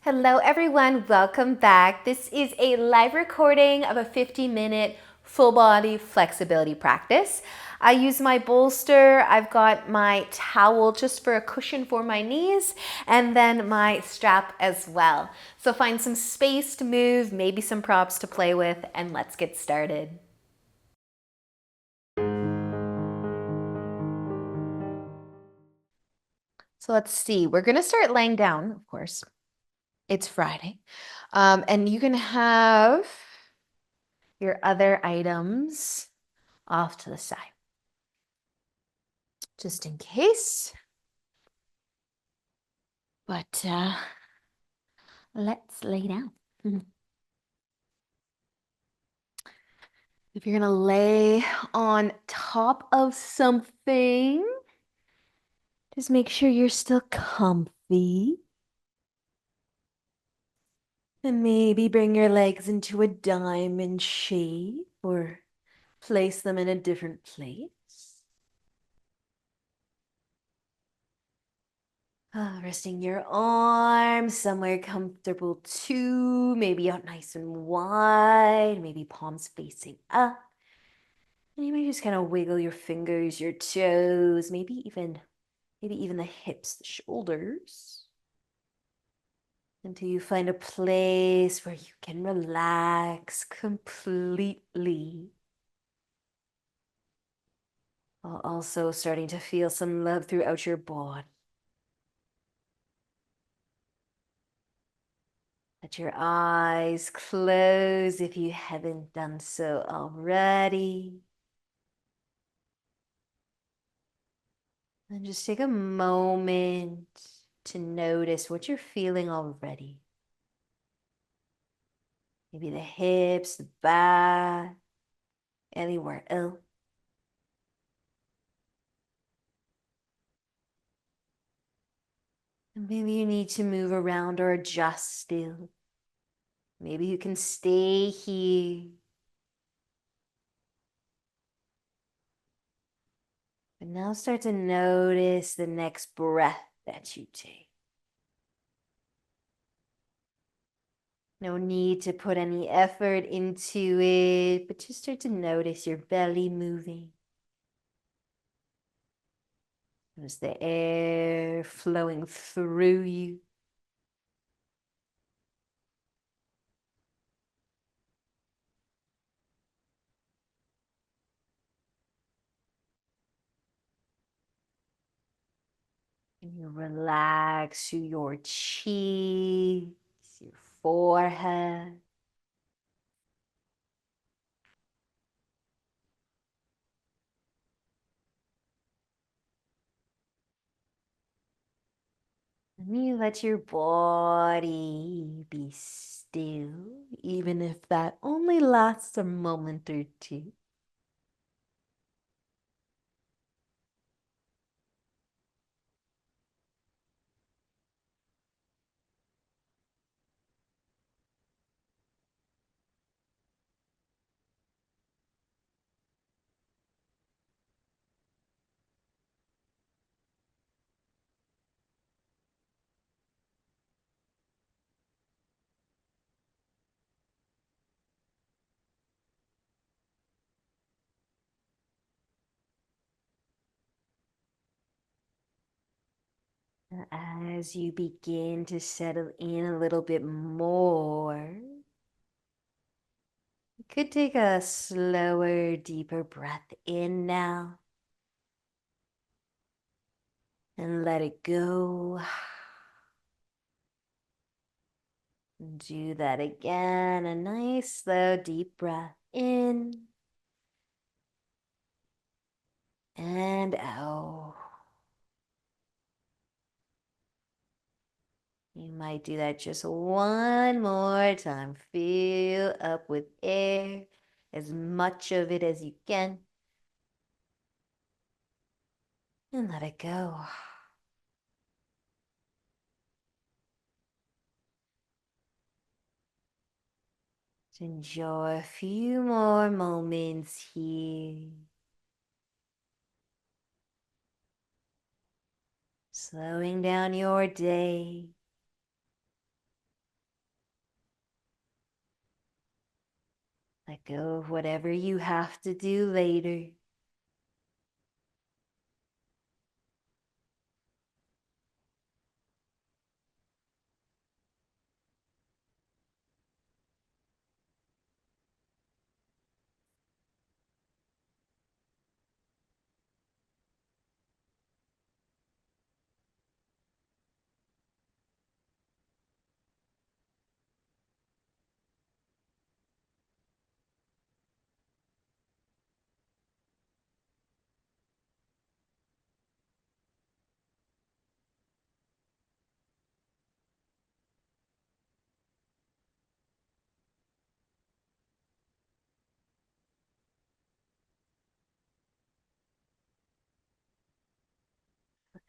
Hello, everyone. Welcome back. This is a live recording of a 50-minute full body flexibility practice. I use my bolster. I've got my towel just for a cushion for my knees, and then my strap as well. So find some space to move, maybe some props to play with, and let's get started. So let's see. We're going to start laying down, of course. It's Friday. And you can have your other items off to the side, just in case. But let's lay down. If you're gonna lay on top of something, just make sure you're still comfy. And maybe bring your legs into a diamond shape or place them in a different place. Resting your arms somewhere comfortable too, maybe out nice and wide, maybe palms facing up. And you may just kind of wiggle your fingers, your toes, maybe even the hips, the shoulders, until you find a place where you can relax completely, while also starting to feel some love throughout your body. Let your eyes close if you haven't done so already. And just take a moment to notice what you're feeling already. Maybe the hips, the back, anywhere else. And maybe you need to move around or adjust still. Maybe you can stay here. But now start to notice the next breath that you take. No need to put any effort into it, but just start to notice your belly moving. Notice the air flowing through you. And you relax your cheeks, your forehead. And you let your body be still, even if that only lasts a moment or two. As you begin to settle in a little bit more, you could take a slower, deeper breath in now and let it go. Do that again. A nice, slow, deep breath in and out. You might do that just one more time. Fill up with air, as much of it as you can, and let it go. To enjoy a few more moments here. Slowing down your day. Let go of whatever you have to do later.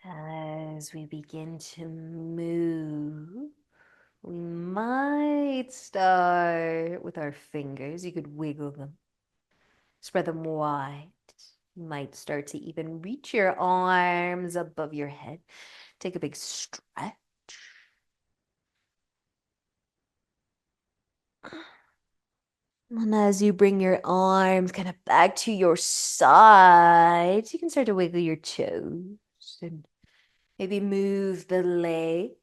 As we begin to move, we might start with our fingers. You could wiggle them, spread them wide. You might start to even reach your arms above your head. Take a big stretch. And as you bring your arms kind of back to your sides, you can start to wiggle your toes and maybe move the legs.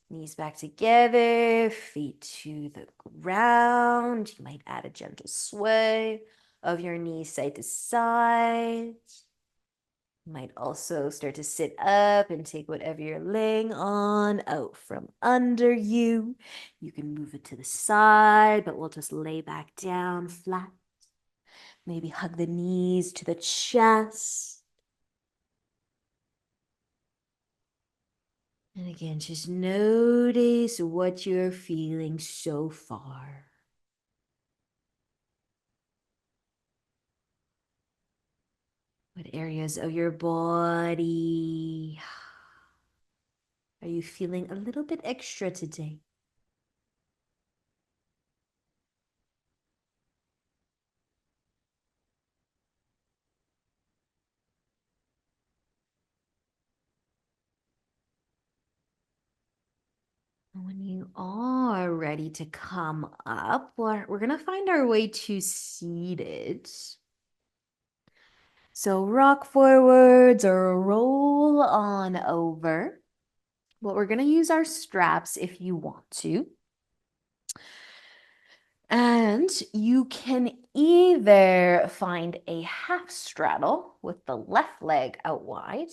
Knees back together, feet to the ground. You might add a gentle sway of your knees side to side. You might also start to sit up and take whatever you're laying on out from under you. You can move it to the side, but we'll just lay back down flat. Maybe hug the knees to the chest. And again, just notice what you're feeling so far. What areas of your body are you feeling a little bit extra today? When you are ready to come up, we're going to find our way to seated. So rock forwards or roll on over. Well, we're going to use our straps if you want to. And you can either find a half straddle with the left leg out wide.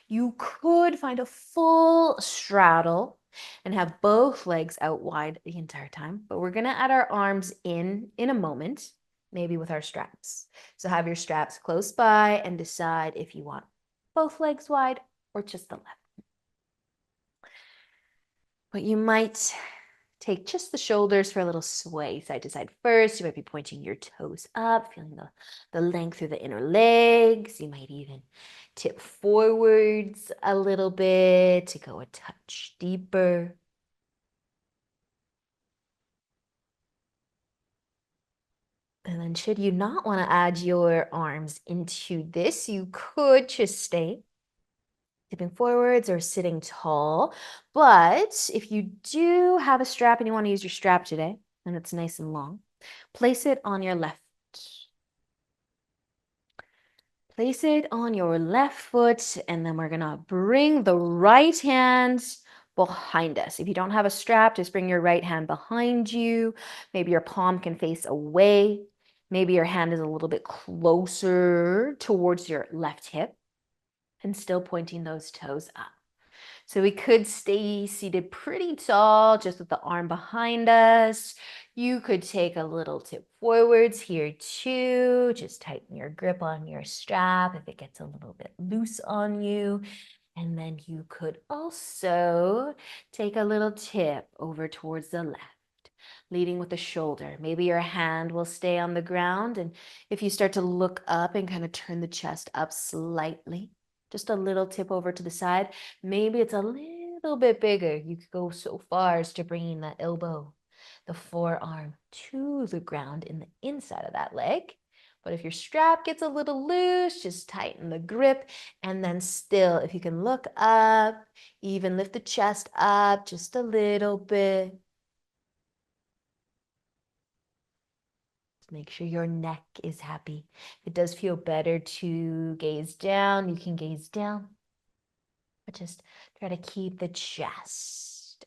You could find a full straddle and have both legs out wide the entire time, but we're gonna add our arms in a moment, maybe with our straps. So have your straps close by and decide if you want both legs wide or just the left. But you might take just the shoulders for a little sway side to side first. You might be pointing your toes up, feeling the length through the inner legs. You might even tip forwards a little bit to go a touch deeper. And then should you not want to add your arms into this, you could just stay tipping forwards or sitting tall. But if you do have a strap and you want to use your strap today, and it's nice and long, place it on your left. Place it on your left foot, and then we're gonna bring the right hand behind us. If you don't have a strap, just bring your right hand behind you. Maybe your palm can face away. Maybe your hand is a little bit closer towards your left hip and still pointing those toes up. So we could stay seated pretty tall, just with the arm behind us. You could take a little tip forwards here too. Just tighten your grip on your strap if it gets a little bit loose on you. And then you could also take a little tip over towards the left, leading with the shoulder. Maybe your hand will stay on the ground. And if you start to look up and kind of turn the chest up slightly, just a little tip over to the side. Maybe it's a little bit bigger. You could go so far as to bringing the elbow, the forearm to the ground in the inside of that leg. But if your strap gets a little loose, just tighten the grip. And then still, if you can look up, even lift the chest up just a little bit. Make sure your neck is happy. If it does feel better to gaze down, you can gaze down. But just try to keep the chest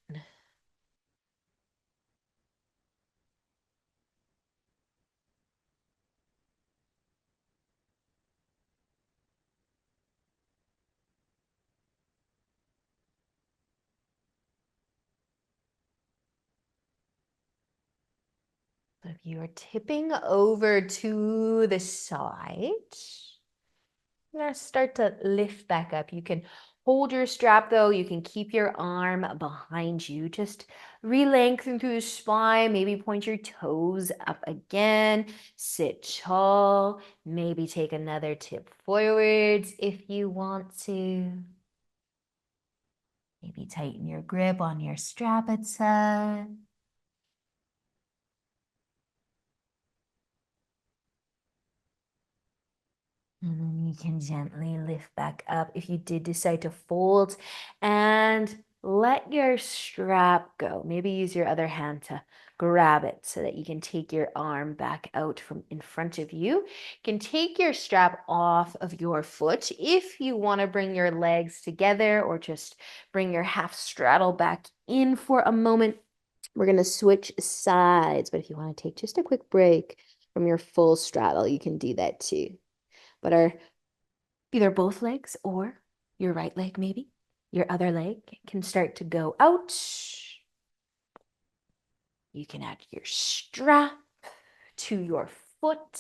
open. So if you are tipping over to the side, you're going to start to lift back up. You can hold your strap though. You can keep your arm behind you. Just re-lengthen through the spine. Maybe point your toes up again. Sit tall. Maybe take another tip forwards if you want to. Maybe tighten your grip on your strap itself. And then you can gently lift back up if you did decide to fold and let your strap go. Maybe use your other hand to grab it so that you can take your arm back out from in front of you. You can take your strap off of your foot if you want to bring your legs together or just bring your half straddle back in for a moment. We're going to switch sides, but if you want to take just a quick break from your full straddle, you can do that too. But our either both legs or your right leg, maybe your other leg can start to go out. You can add your strap to your foot.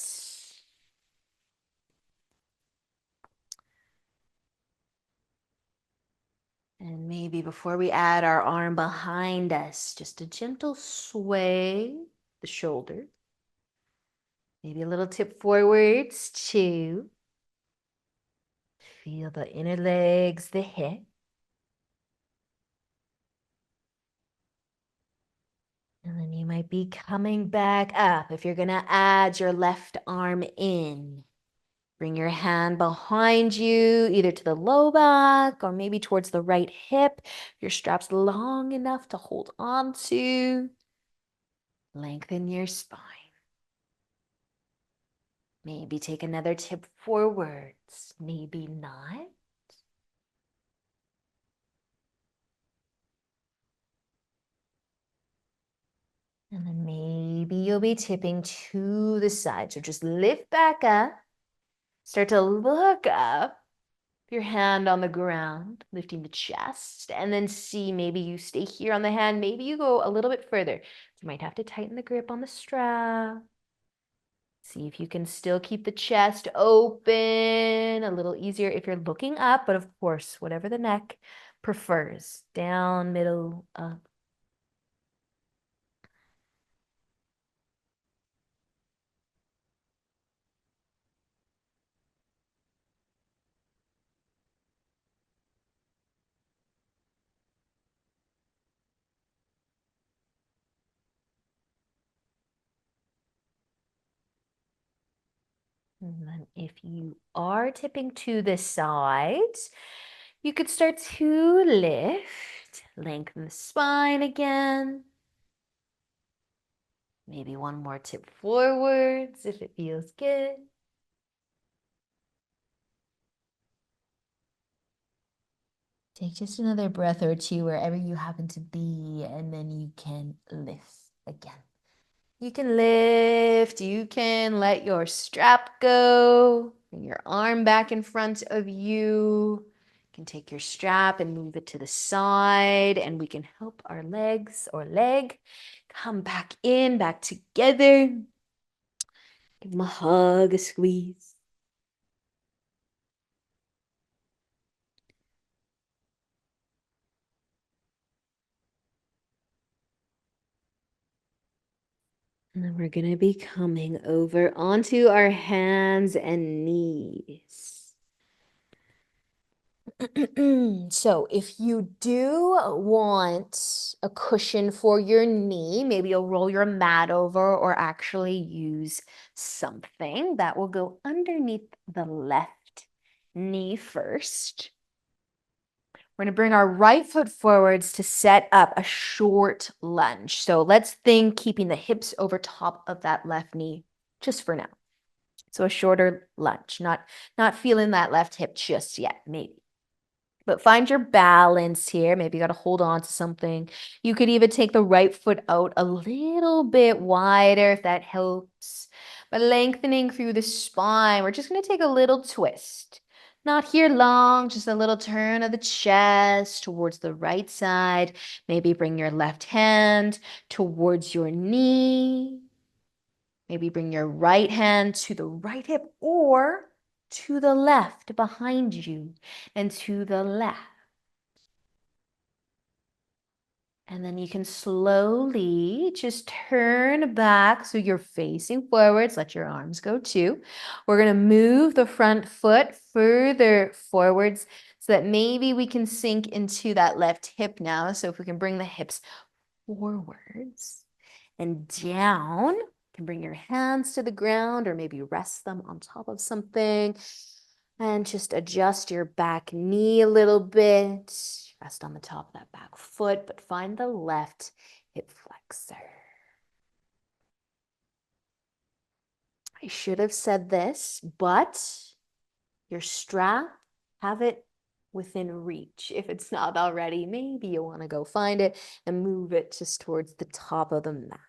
And maybe before we add our arm behind us, just a gentle sway the shoulder. Maybe a little tip forwards too. Feel the inner legs, the hip. And then you might be coming back up. If you're going to add your left arm in, bring your hand behind you, either to the low back or maybe towards the right hip. Your strap's long enough to hold on to. Lengthen your spine. Maybe take another tip forwards, maybe not. And then maybe you'll be tipping to the side. So just lift back up. Start to look up. Your hand on the ground, lifting the chest, and then see maybe you stay here on the hand. Maybe you go a little bit further. You might have to tighten the grip on the strap. See if you can still keep the chest open, a little easier if you're looking up, but of course, whatever the neck prefers, down, middle, up. And then if you are tipping to the sides, you could start to lift, lengthen the spine again. Maybe one more tip forwards if it feels good. Take just another breath or two wherever you happen to be, and then you can lift again. You can lift, you can let your strap go, bring your arm back in front of you. You can take your strap and move it to the side, and we can help our legs or leg come back in, back together. Give them a hug, a squeeze. And then we're going to be coming over onto our hands and knees. So if you do want a cushion for your knee, maybe you'll roll your mat over or actually use something that will go underneath the left knee first. We're going to bring our right foot forwards to set up a short lunge. So let's think keeping the hips over top of that left knee just for now. So a shorter lunge, not feeling that left hip just yet, maybe. But find your balance here. Maybe you got to hold on to something. You could even take the right foot out a little bit wider if that helps. But lengthening through the spine, we're just going to take a little twist. Not here long, just a little turn of the chest towards the right side. Maybe bring your left hand towards your knee. Maybe bring your right hand to the right hip or to the left behind you and to the left. And then you can slowly just turn back so you're facing forwards. Let your arms go too. We're going to move the front foot further forwards so that maybe we can sink into that left hip now. So if we can bring the hips forwards and down, you can bring your hands to the ground or maybe rest them on top of something and just adjust your back knee a little bit. Rest on the top of that back foot, but find the left hip flexor. I should have said this, but your strap, have it within reach. If it's not already, maybe you want to go find it and move it just towards the top of the mat.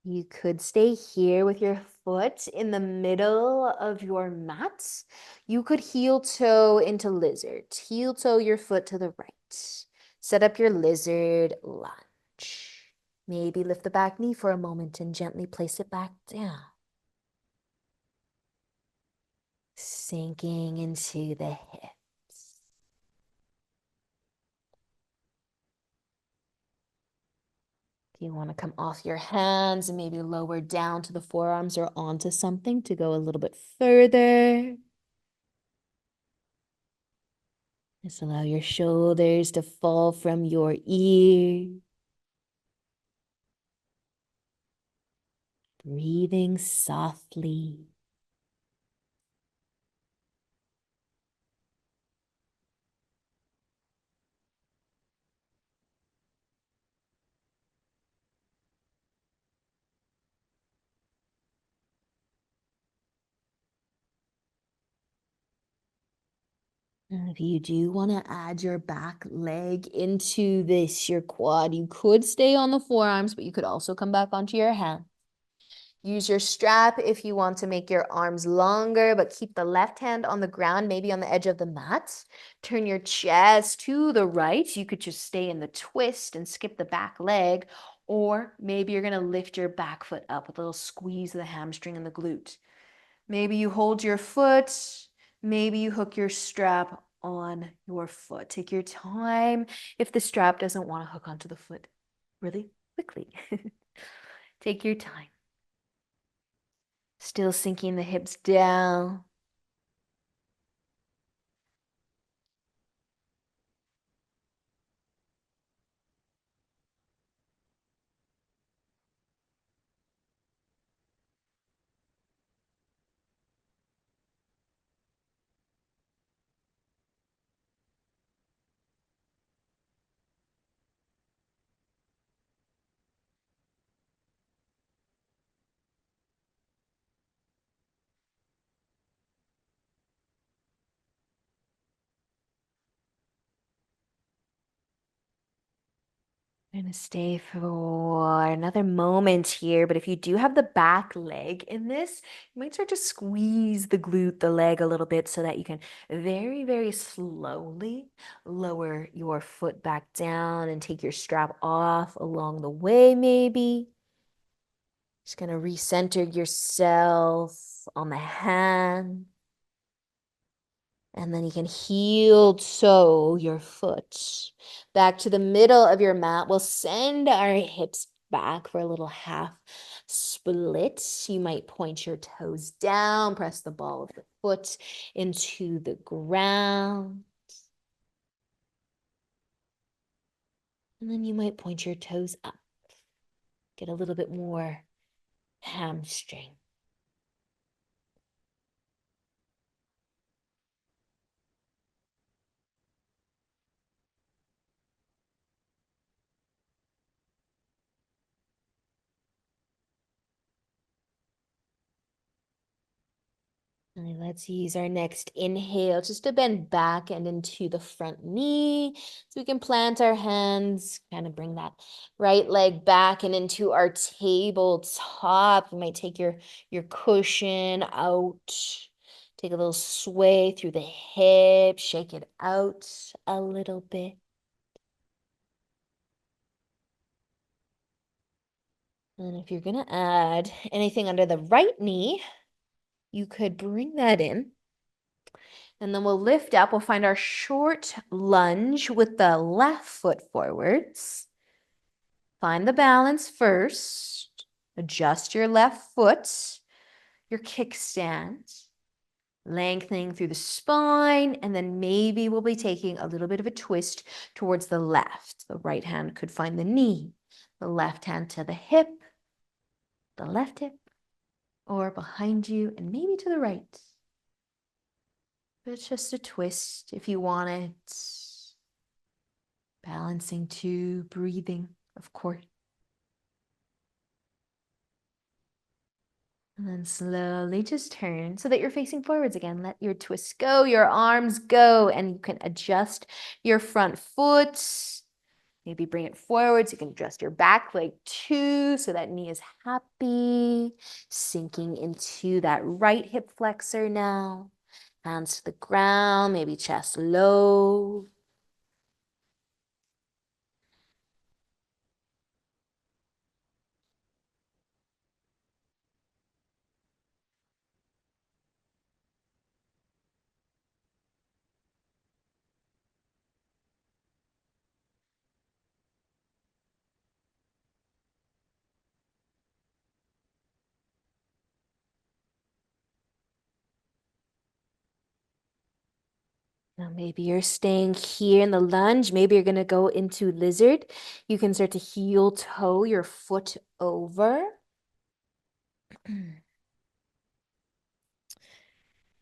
You could stay here with your foot in the middle of your mat. You could heel toe into lizard. Heel toe your foot to the right. Set up your lizard lunge. Maybe lift the back knee for a moment and gently place it back down. Sinking into the hips. If you want to come off your hands and maybe lower down to the forearms or onto something to go a little bit further. Just allow your shoulders to fall from your ears. Breathing softly. And if you do want to add your back leg into this, your quad, you could stay on the forearms, but you could also come back onto your hand. Use your strap if you want to make your arms longer, but keep the left hand on the ground, maybe on the edge of the mat. Turn your chest to the right. You could just stay in the twist and skip the back leg, or maybe you're going to lift your back foot up with a little squeeze of the hamstring and the glute. Maybe you hold your foot. Maybe you hook your strap on your foot. Take your time if the strap doesn't want to hook onto the foot really quickly. Take your time. Still sinking the hips down. I'm going to stay for another moment here, but if you do have the back leg in this, you might start to squeeze the glute, the leg a little bit so that you can very, very slowly lower your foot back down and take your strap off along the way, maybe. Just going to recenter yourself on the hand. And then you can heel toe your foot back to the middle of your mat. We'll send our hips back for a little half split. You might point your toes down, press the ball of the foot into the ground. And then you might point your toes up. Get a little bit more hamstring. And let's use our next inhale just to bend back and into the front knee. So we can plant our hands, kind of bring that right leg back and into our tabletop. You might take your cushion out. Take a little sway through the hips, shake it out a little bit. And if you're going to add anything under the right knee, you could bring that in. And then we'll lift up. We'll find our short lunge with the left foot forwards. Find the balance first. Adjust your left foot, your kickstand, lengthening through the spine. And then maybe we'll be taking a little bit of a twist towards the left. The right hand could find the knee, the left hand to the hip, the left hip, or behind you, and maybe to the right. But it's just a twist if you want it. Balancing too, breathing, of course. And then slowly just turn so that you're facing forwards again. Let your twists go, your arms go, and you can adjust your front foot. Maybe bring it forwards. You can adjust your back leg too so that knee is happy. Sinking into that right hip flexor now. Hands to the ground, maybe chest low. Now maybe you're staying here in the lunge. Maybe you're going to go into lizard. You can start to heel toe your foot over.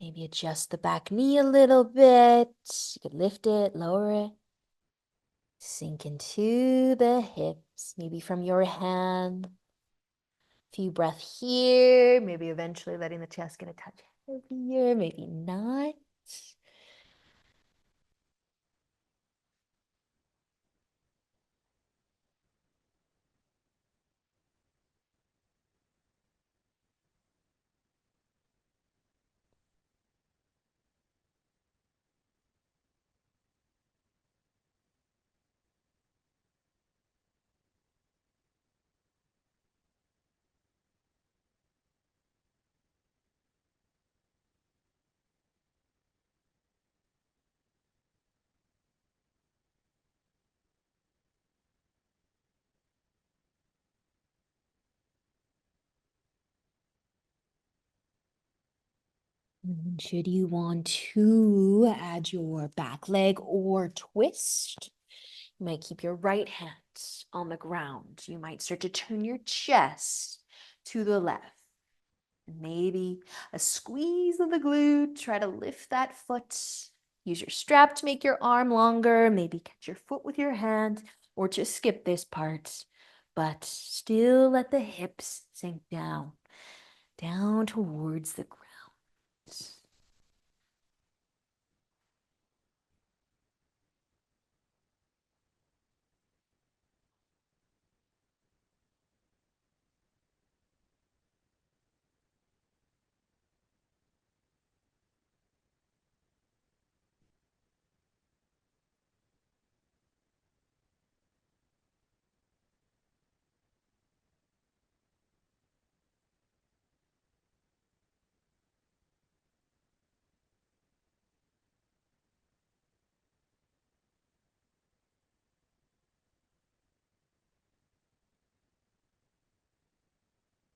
Maybe adjust the back knee a little bit. You could lift it, lower it. Sink into the hips, maybe from your hand. Few breaths here. Maybe eventually letting the chest get a touch heavier, maybe not. And should you want to add your back leg or twist, you might keep your right hand on the ground. You might start to turn your chest to the left. Maybe a squeeze of the glute. Try to lift that foot. Use your strap to make your arm longer. Maybe catch your foot with your hand or just skip this part. But still let the hips sink down towards the ground.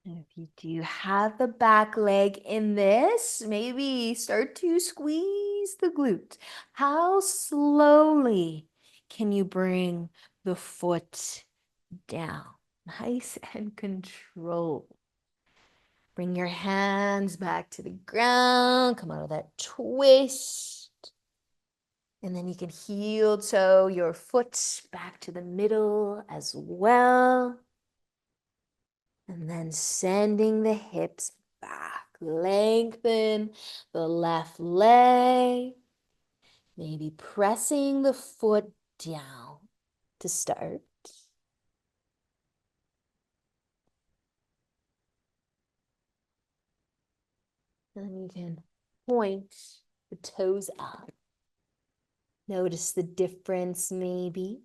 And if you do have the back leg in this, maybe start to squeeze the glute. How slowly can you bring the foot down? Nice and controlled. Bring your hands back to the ground. Come out of that twist. And then you can heel toe your foot back to the middle as well. And then sending the hips back. Lengthen the left leg. Maybe pressing the foot down to start. Then you can point the toes up. Notice the difference maybe.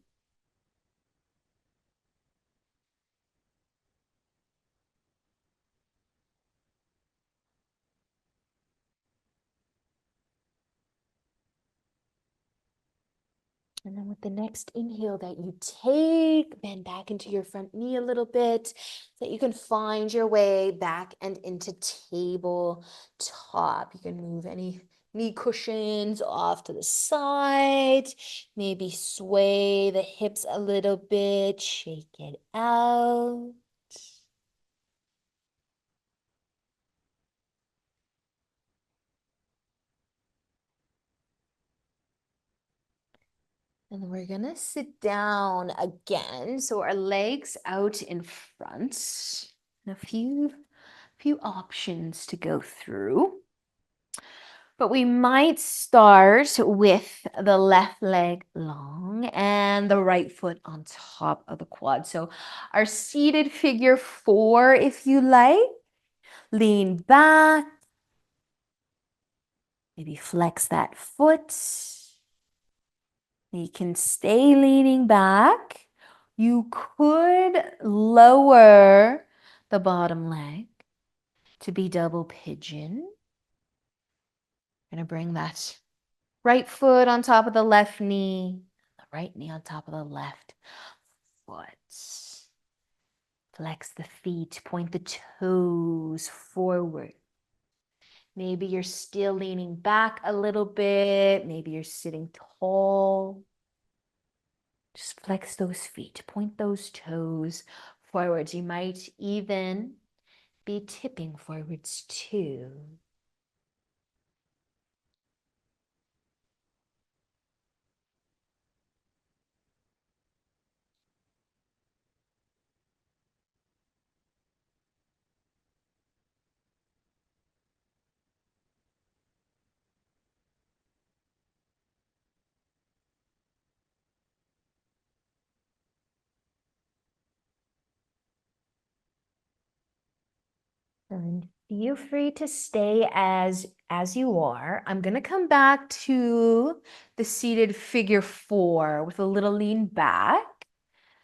And then with the next inhale that you take, bend back into your front knee a little bit so that you can find your way back and into tabletop. You can move any knee cushions off to the side. Maybe sway the hips a little bit, shake it out. And then we're gonna sit down again. So our legs out in front. And a few options to go through. But we might start with the left leg long and the right foot on top of the quad. So our seated figure 4, if you like. Lean back. Maybe flex that foot. You can stay leaning back. You could lower the bottom leg to be double pigeon. Gonna bring that right foot on top of the left knee, the right knee on top of the left foot. Flex the feet, point the toes forward. Maybe you're still leaning back a little bit. Maybe you're sitting tall. Just flex those feet, point those toes forwards. You might even be tipping forwards too. And feel free to stay as you are. I'm going to come back to the seated figure 4 with a little lean back.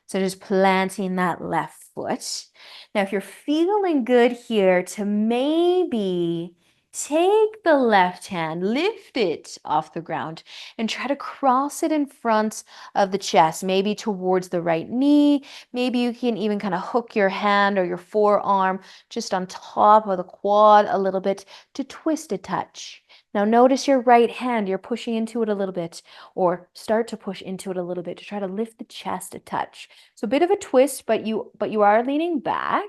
So just planting that left foot. Now, if you're feeling good here, to maybe take the left hand, lift it off the ground, and try to cross it in front of the chest, maybe towards the right knee. Maybe you can even kind of hook your hand or your forearm just on top of the quad a little bit to twist a touch. Now notice your right hand, you're pushing into it a little bit, or start to push into it a little bit to try to lift the chest a touch. So a bit of a twist, but you are leaning back.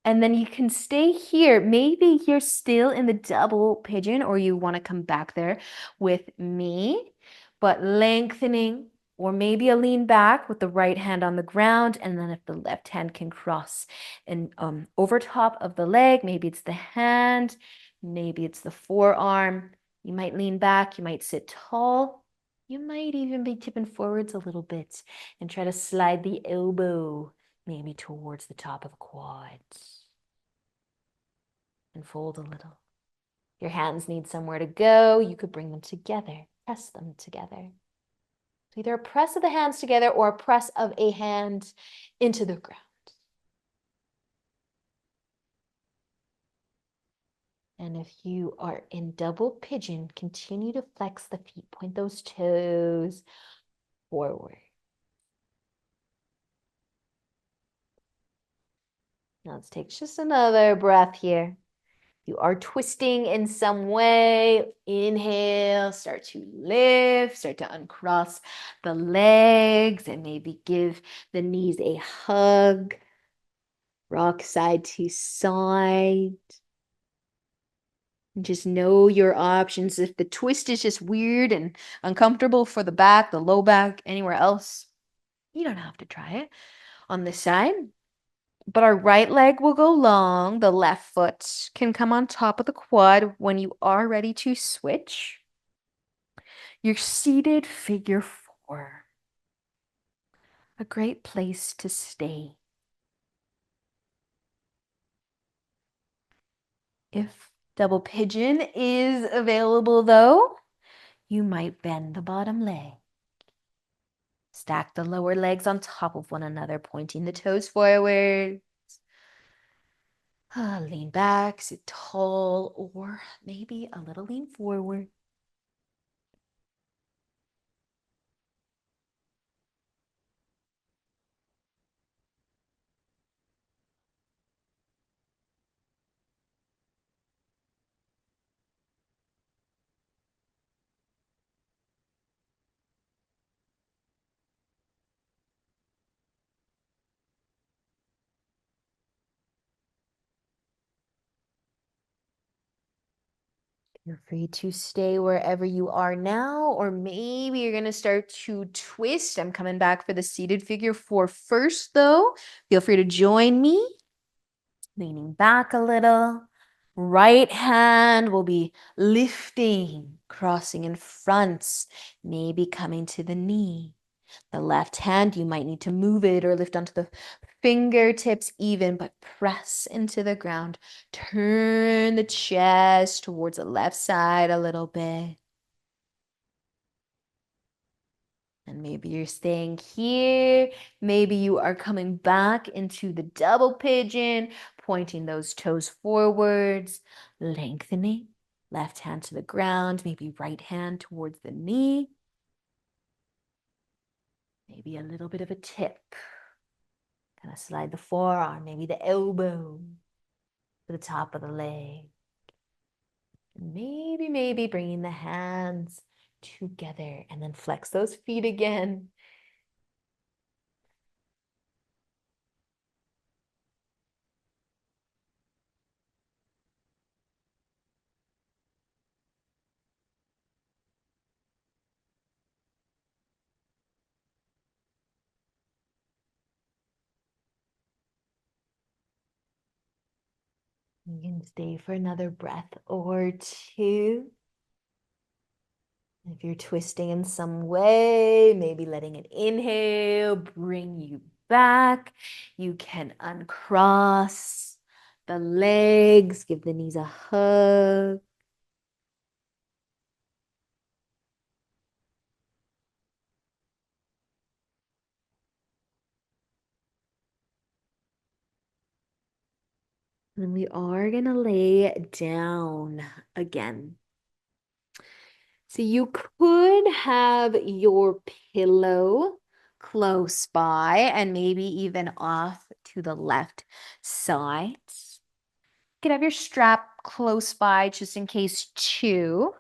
And then you can stay here. Maybe you're still in the double pigeon or you want to come back there with me, but lengthening, or maybe a lean back with the right hand on the ground. And then if the left hand can cross and over top of the leg, maybe it's the hand, maybe it's the forearm. You might lean back, you might sit tall. You might even be tipping forwards a little bit and try to slide the elbow maybe towards the top of the quads. And fold a little. Your hands need somewhere to go. You could bring them together, press them together. So either a press of the hands together or a press of a hand into the ground. And if you are in double pigeon, continue to flex the feet, point those toes forward. Now let's take just another breath here. You are twisting in some way. Inhale, start to lift, start to uncross the legs and maybe give the knees a hug. Rock side to side. And just know your options. If the twist is just weird and uncomfortable for the back, the low back, anywhere else, you don't have to try it on this side. But our right leg will go long. The left foot can come on top of the quad when you are ready to switch. Your seated figure four. A great place to stay. If double pigeon is available though, you might bend the bottom leg. Stack the lower legs on top of one another, pointing the toes forward. Lean back, sit tall, or maybe a little lean forward. You're free to stay wherever you are now, or maybe you're going to start to twist. I'm coming back for the seated figure four first, though. Feel free to join me. Leaning back a little. Right hand will be lifting, crossing in front, maybe coming to the knee. The left hand, you might need to move it or lift onto the fingertips even, but press into the ground. Turn the chest towards the left side a little bit. And maybe you're staying here. Maybe you are coming back into the double pigeon, pointing those toes forwards, lengthening. Left hand to the ground, maybe right hand towards the knee. Maybe a little bit of a tip. Kind of slide the forearm, maybe the elbow to the top of the leg. Maybe bringing the hands together and then flex those feet again. You can stay for another breath or two. If you're twisting in some way, maybe letting it inhale, bring you back. You can uncross the legs, give the knees a hug. And we are going to lay down again. So you could have your pillow close by and maybe even off to the left side. You could have your strap close by just in case too.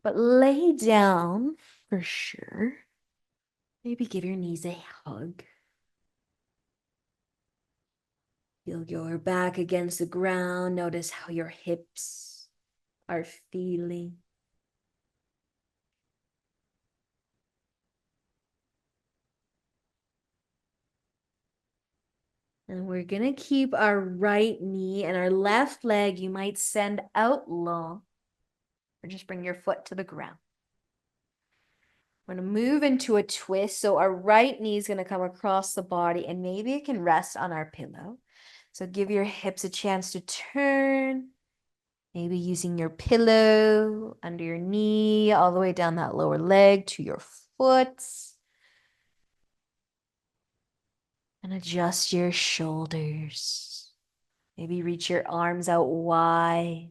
But lay down for sure. Maybe give your knees a hug. Feel your back against the ground. Notice how your hips are feeling. And we're going to keep our right knee and our left leg, you might send out long or just bring your foot to the ground. We're going to move into a twist. So our right knee is going to come across the body and maybe it can rest on our pillow. So give your hips a chance to turn. Maybe using your pillow under your knee, all the way down that lower leg to your foot. And adjust your shoulders. Maybe reach your arms out wide.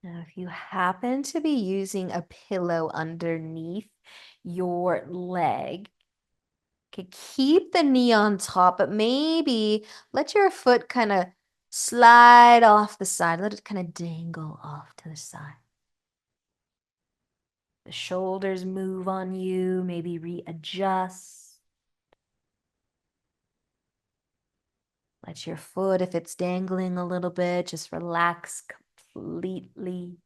Now, if you happen to be using a pillow underneath your leg, okay, keep the knee on top, but maybe let your foot kind of slide off the side. Let it kind of dangle off to the side. The shoulders move on you, maybe readjust. Let your foot, if it's dangling a little bit, just relax completely.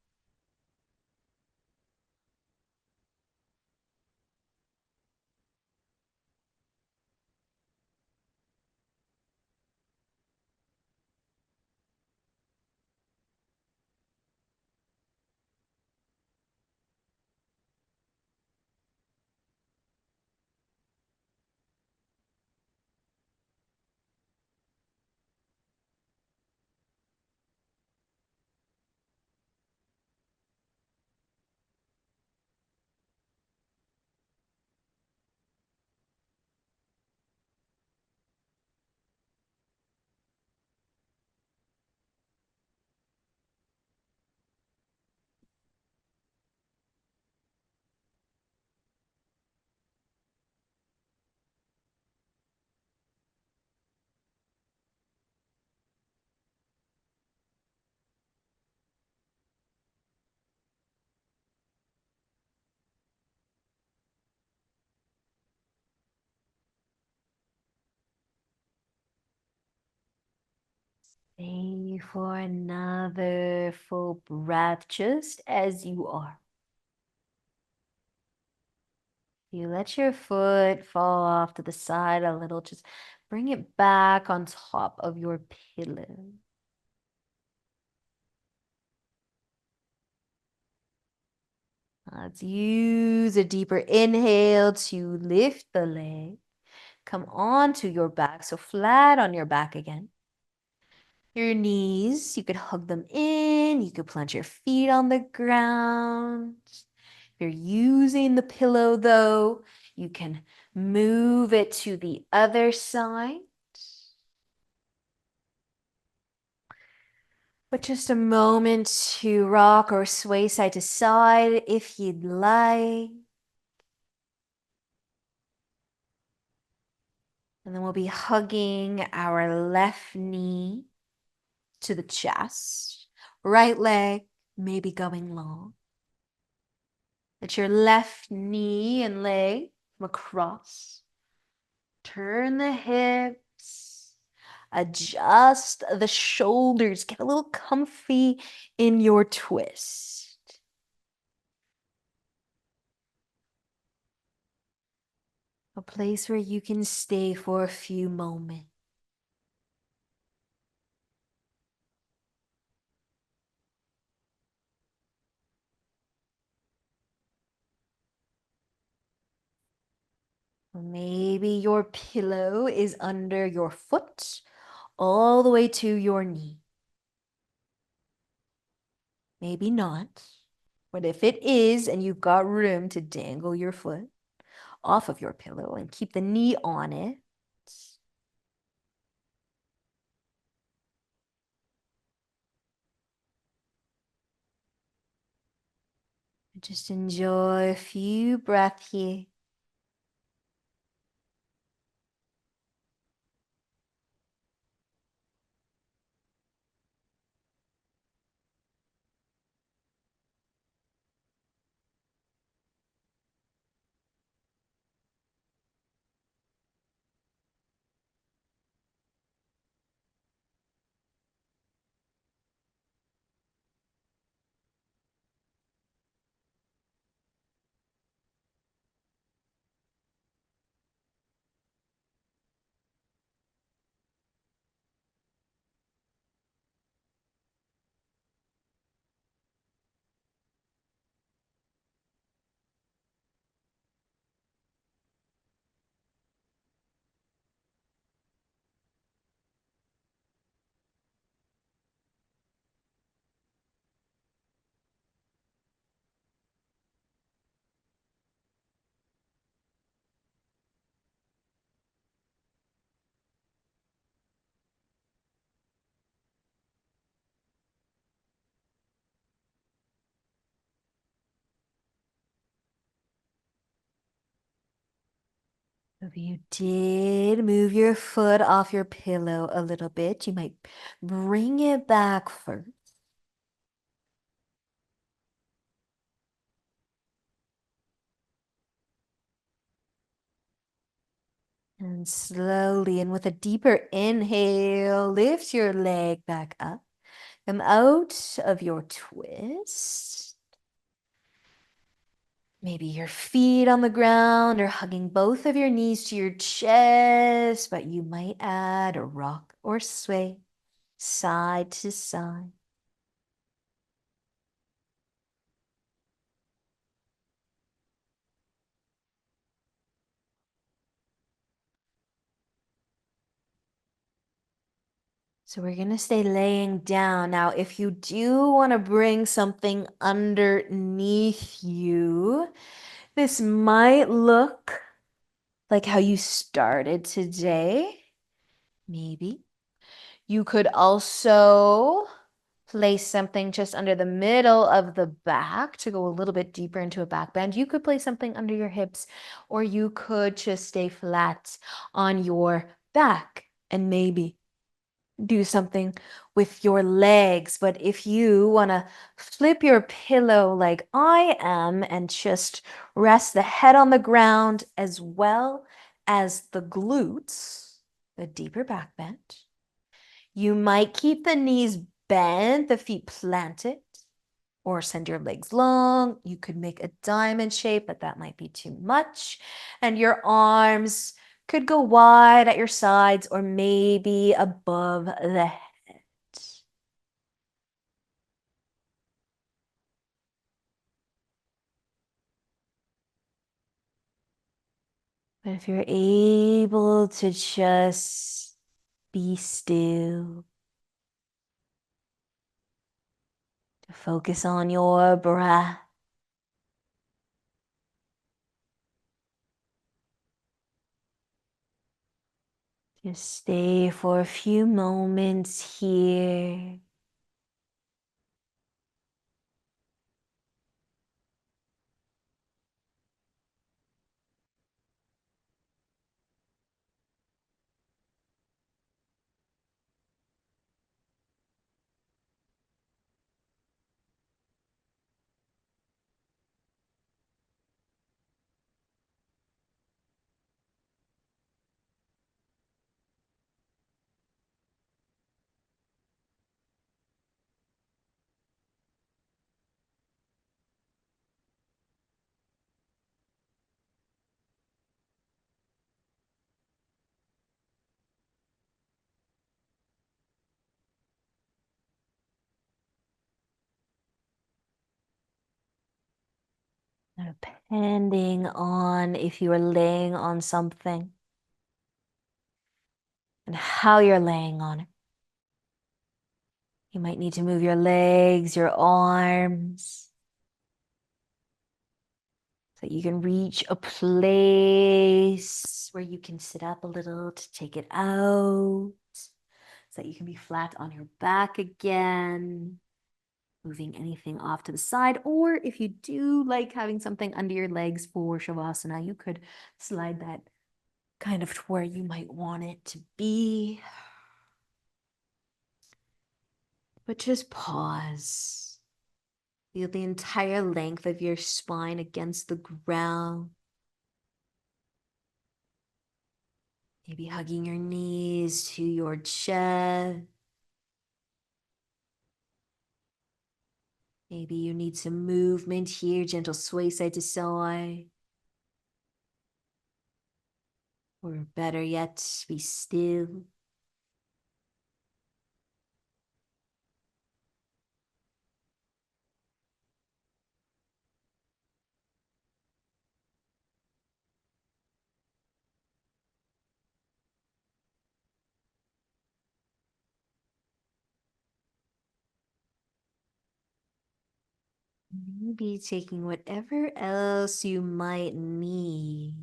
Stay for another full breath, just as you are. You let your foot fall off to the side a little, just bring it back on top of your pillow. Let's use a deeper inhale to lift the leg. Come onto your back, so flat on your back again. Your knees, you could hug them in, you could plant your feet on the ground. If you're using the pillow though, you can move it to the other side. But just a moment to rock or sway side to side if you'd like. And then we'll be hugging our left knee to the chest, right leg maybe going long. Let your left knee and leg come across. Turn the hips. Adjust the shoulders. Get a little comfy in your twist. A place where you can stay for a few moments. Maybe your pillow is under your foot all the way to your knee. Maybe not. But if it is and you've got room to dangle your foot off of your pillow and keep the knee on it, just enjoy a few breaths here. If you did move your foot off your pillow a little bit, you might bring it back first. And slowly and with a deeper inhale, lift your leg back up. Come out of your twist. Maybe your feet on the ground or hugging both of your knees to your chest, but you might add a rock or sway side to side. So we're going to stay laying down. Now, if you do want to bring something underneath you, this might look like how you started today. Maybe. You could also place something just under the middle of the back to go a little bit deeper into a back bend. You could place something under your hips, or you could just stay flat on your back and maybe do something with your legs. But if you want to flip your pillow like I am and just rest the head on the ground as well as the glutes, the deeper back bend, you might keep the knees bent, the feet planted, or send your legs long. You could make a diamond shape, but that might be too much. And your arms could go wide at your sides or maybe above the head. But if you're able to just be still, to focus on your breath, just stay for a few moments here. Now, depending on if you are laying on something and how you're laying on it. You might need to move your legs, your arms, so you can reach a place where you can sit up a little to take it out, so that you can be flat on your back again, moving anything off to the side. Or if you do like having something under your legs for Shavasana, you could slide that kind of to where you might want it to be. But just pause. Feel the entire length of your spine against the ground. Maybe hugging your knees to your chest. Maybe you need some movement here, gentle sway side to side. Or better yet, be still. Maybe taking whatever else you might need.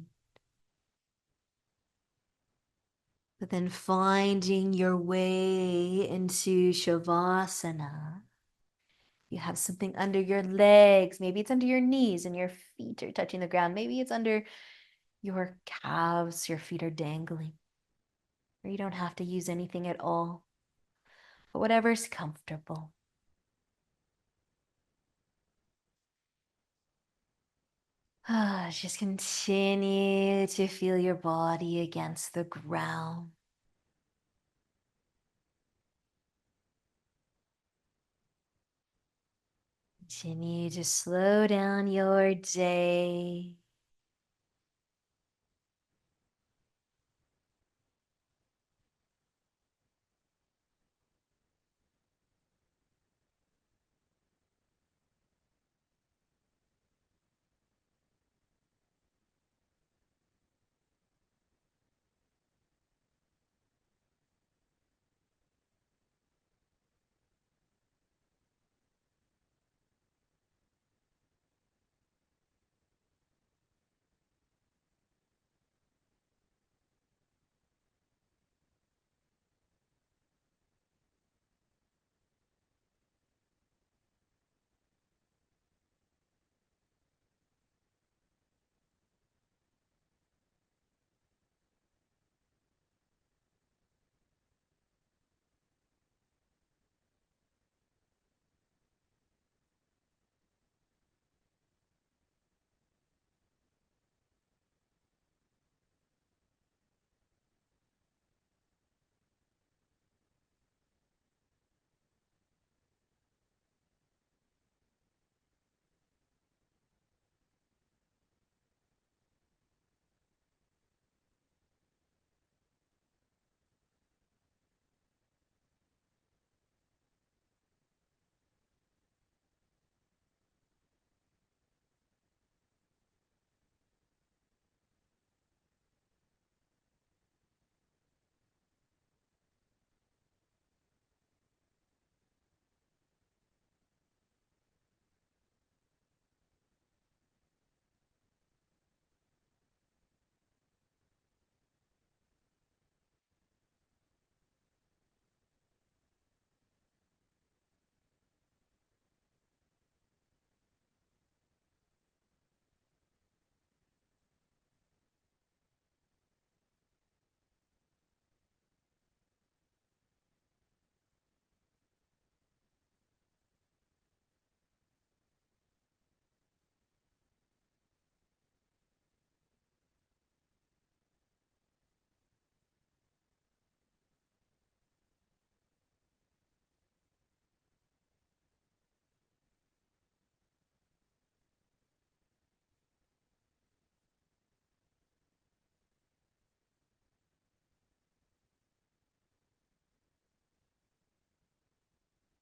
But then finding your way into Shavasana. You have something under your legs. Maybe it's under your knees and your feet are touching the ground. Maybe it's under your calves, your feet are dangling, or you don't have to use anything at all, but whatever's comfortable. Just continue to feel your body against the ground. Continue to slow down your day.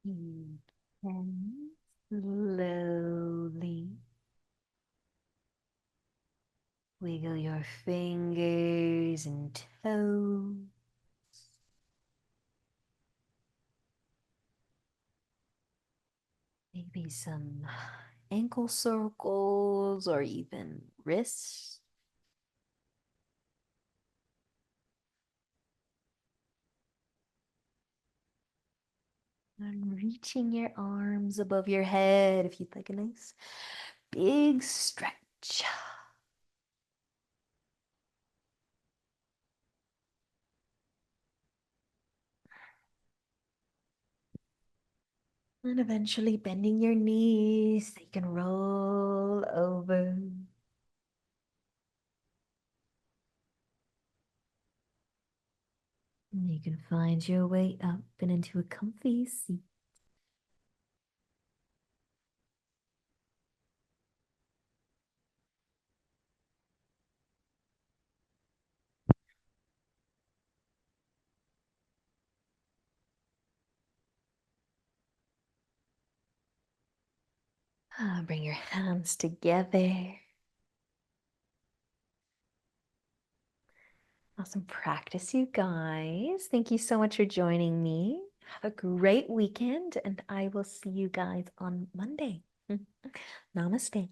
You can slowly wiggle your fingers and toes. Maybe some ankle circles or even wrists. And reaching your arms above your head if you'd like a nice big stretch. And eventually bending your knees so you can roll over. And you can find your way up and into a comfy seat. Bring your hands together. Awesome practice, you guys. Thank you so much for joining me. Have a great weekend, and I will see you guys on Monday. Namaste.